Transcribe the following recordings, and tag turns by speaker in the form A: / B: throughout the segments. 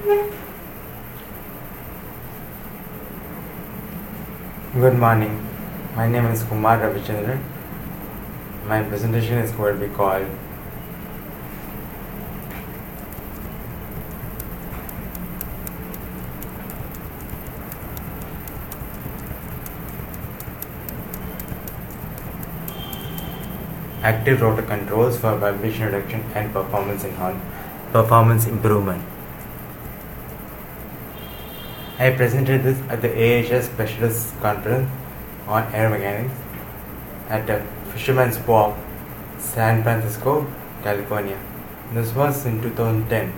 A: Good morning. My name is Kumar Ravichandran. My presentation is going to be called Active Rotor Controls for Vibration Reduction and Performance Improvement. I presented this at the AHS Specialist Conference on Aeromechanics at Fisherman's Walk, San Francisco, California. This was in 2010.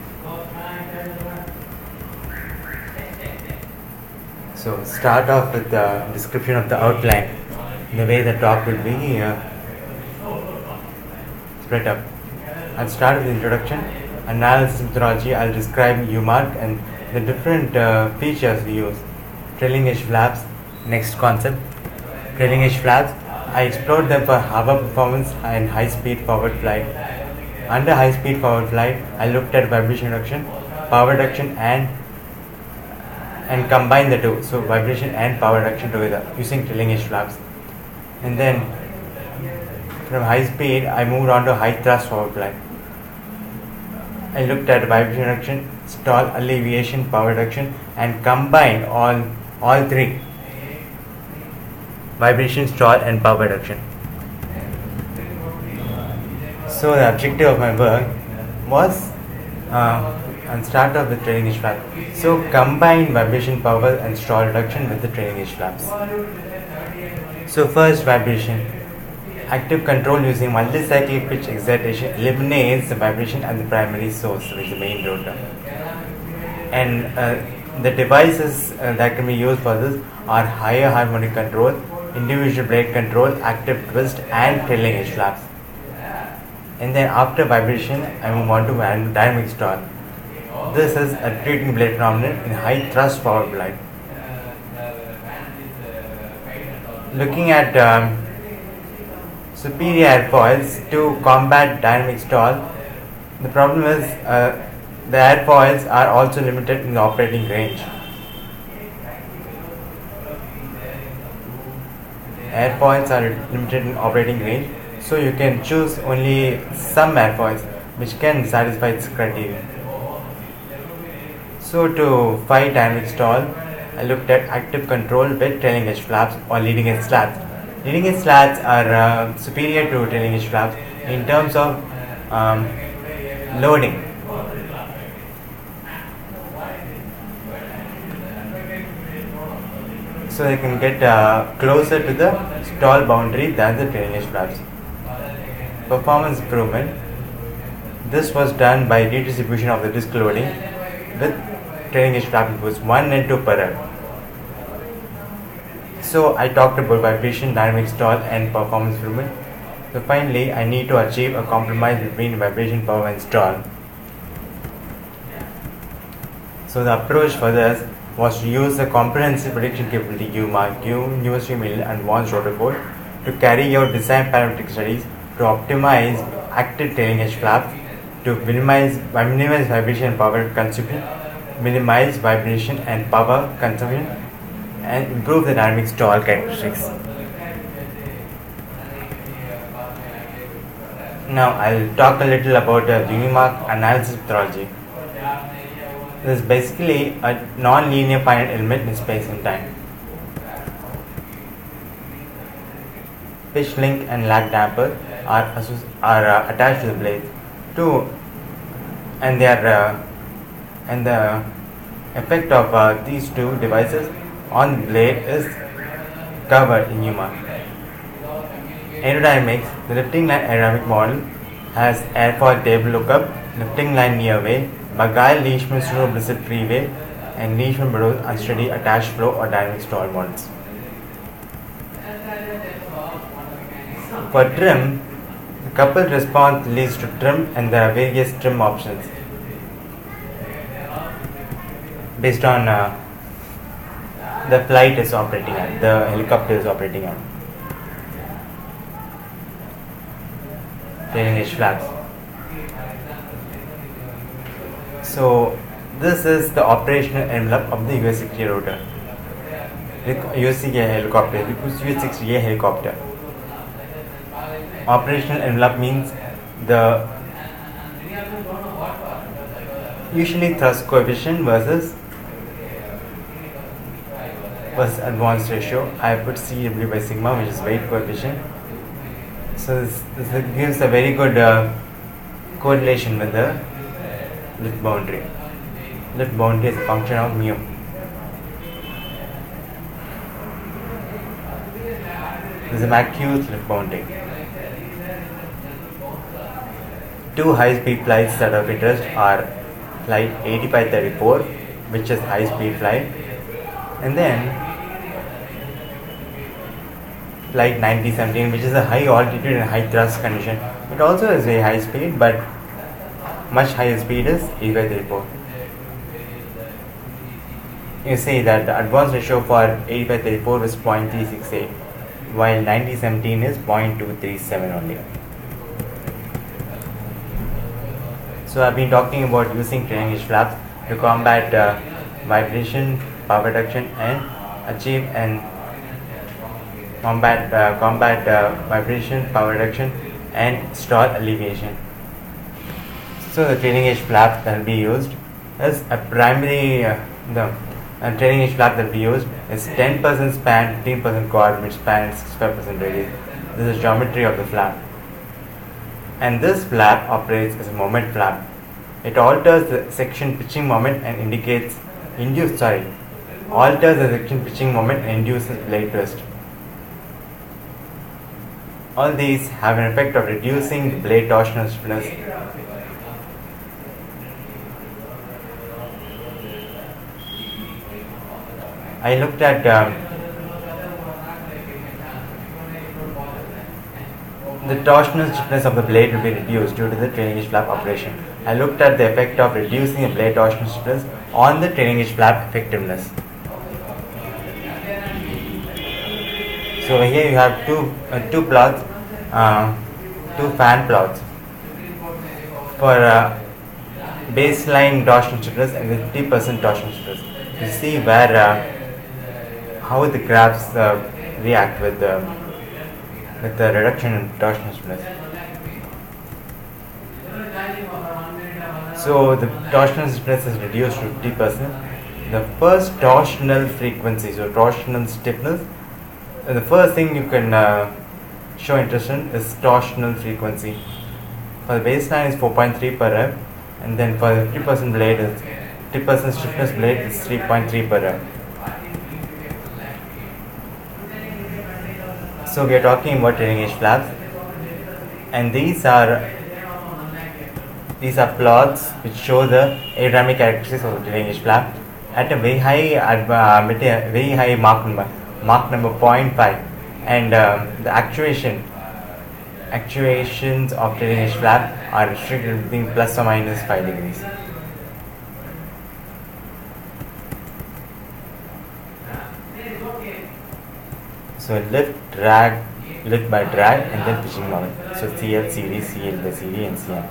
A: So start off with the description of the outline, the way the talk will be spread up. I'll start with the introduction, analysis methodology. I'll describe UMARC and the different features we use. Trailing edge flaps, next concept. Trailing edge flaps, I explored them for hover performance and high speed forward flight. Under high speed forward flight, I looked at vibration reduction, power reduction and combine the two. So vibration and power reduction together using trailing edge flaps. And then from high speed, I moved on to high thrust forward flight. I looked at vibration reduction, stall alleviation, power reduction, and combined all three: vibration, stall, and power reduction. So the objective of my work was and start off with trailing edge flap. So combine vibration, power, and stall reduction with the trailing edge flaps. So first, vibration. Active control using multi-cyclic pitch excitation eliminates the vibration at the primary source, which is the main rotor. And the devices that can be used for this are higher harmonic control, individual blade control, active twist, and trailing edge flaps. And then after vibration, I move on to dynamic stall. This is a treating blade phenomenon in high thrust forward flight. Looking at superior airfoils to combat dynamic stall, the problem is the airfoils are also limited in the operating range. Airfoils are limited in operating range, so you can choose only some airfoils which can satisfy its criteria. So to fight dynamic stall, I looked at active control with trailing edge flaps or leading edge slats. Leading edge slats are superior to trailing edge flaps in terms of loading. So they can get closer to the stall boundary than the trailing edge flaps. Performance improvement. This was done by redistribution of the disk loading with trailing edge flap inputs 1 and 2 per hour. So I talked about vibration, dynamic stall, and performance improvement. So finally, I need to achieve a compromise between vibration, power, and stall. So the approach for this was to use the comprehensive prediction capability UMARC, University of Maryland Advanced Rotor Code, to carry out design parametric studies to optimize active trailing edge flaps, to minimize vibration and power consumption, minimize vibration and power consumption, and improve the dynamic stall characteristics. Now I'll talk a little about the UMARC analysis methodology. This is basically a non-linear finite element in space and time. Pitch link and lag damper are attached to the blade, and the effect of these two devices on the blade is covered in UMARC. Aerodynamics. The lifting line aerodynamic model has airfoil table lookup, lifting line near wave, Bagale, Leishman, Snow, Blizzard free wave, and Leishman Burroughs unsteady attached flow or dynamic stall models. For trim, the coupled response leads to trim, and there are various trim options based on the flight is operating on, the helicopter is operating on. Trailing edge flaps. So This is the operational envelope of the US-60 rotor. US-60 helicopter. US-60 helicopter. Operational envelope means the usually thrust coefficient versus advanced ratio. I put CW by sigma, which is weight coefficient. So this gives a very good correlation with the lift boundary. Lift boundary is a function of mu. This is a acute lift boundary. Two high-speed flights that are of interest are flight 8534, which is high-speed flight, and then flight 9017, which is a high altitude and high thrust condition. It also has very high speed, but much higher speed is 8534. You see that the advance ratio for 8534 is 0.368, while 9017 is 0.237 only. So I've been talking about using trailing edge flaps to combat vibration, power reduction, and achieve and combat vibration, power reduction, and stall alleviation. So the trailing edge flap that will be used is a primary the trailing edge flap that will be used is 10% span, 15% chord, mid span, and 65% radius. This is geometry of the flap. And this flap operates as a moment flap. It alters the section pitching moment and alters the section pitching moment and induces blade twist. All these have an effect of reducing the blade torsional stiffness. I looked at the torsional stiffness of the blade will be reduced due to the trailing edge flap operation. I looked at the effect of reducing the blade torsional stiffness on the trailing edge flap effectiveness. So here you have two plots, two fan plots for baseline torsional stiffness and 50% torsional stiffness. You see where how the graphs react with the reduction in torsional stiffness. So the torsional stiffness is reduced to 50%. The first torsional frequency, so torsional stiffness, the first thing you can show interest in is torsional frequency. For the baseline is 4.3 per rev, and then for the 50% blade is 50% stiffness blade is 3.3 per rev. So we are talking about trailing edge flaps, and these are plots which show the aerodynamic characteristics of the trailing edge flap at a very high Mach number 0.5, and the actuations of trailing edge flap are restricted between plus or minus 5 degrees. So lift by drag, and then pitching moment. So CL, CD, CL by CD, and CM.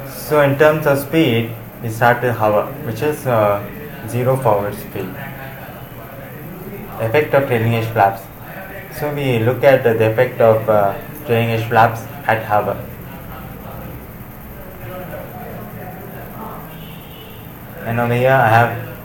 A: So in terms of speed, we start with hover, which is zero forward speed. Effect of trailing edge flaps. So we look at the effect of trailing edge flaps at hover. And over here I have